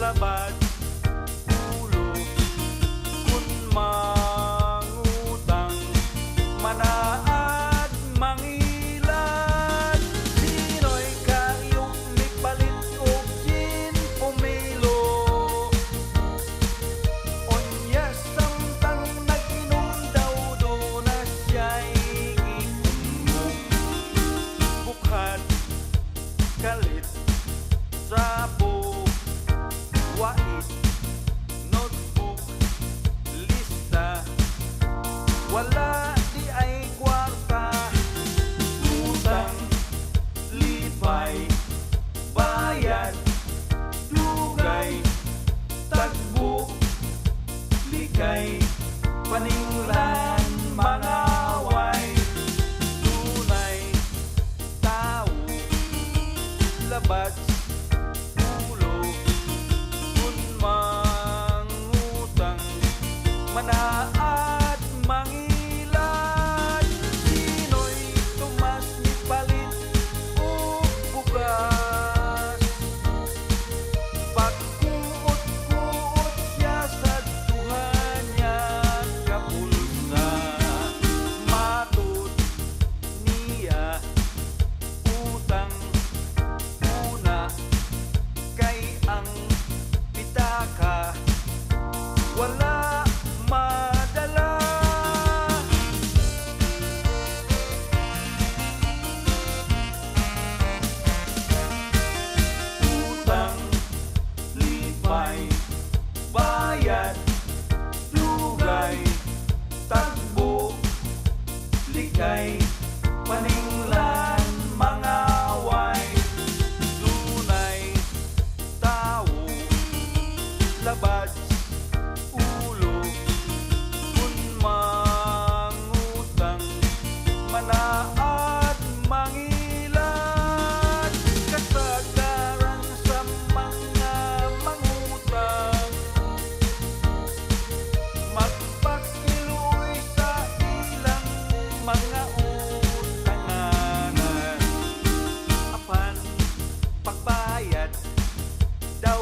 labad ulo kun mangutang manaad mangilan sino'y kayong mipalit og gin pomelo onya samtang nag-inom daw do na siya'y ikumog bukhat kalit sabo wait notebook lista wala di ay kwarta utang lipay bayad dugay tagbo likay paninglan mga way tunay tao labad ulo kun mangutang manaad mangilan sino'y tumas ni palit og bugas pagkuot-kuot siya sa duhan niya kapulsa matud niya utang una kay ang pitaka wala madala utang lipay bayad dugay tagbo likay paninglan mga way dunay tao labad ulo kun mangutang manaad mangilan kasagaran sa mga mangutang magpakiluoy sa ilang mga utanganan apan pagbayad daw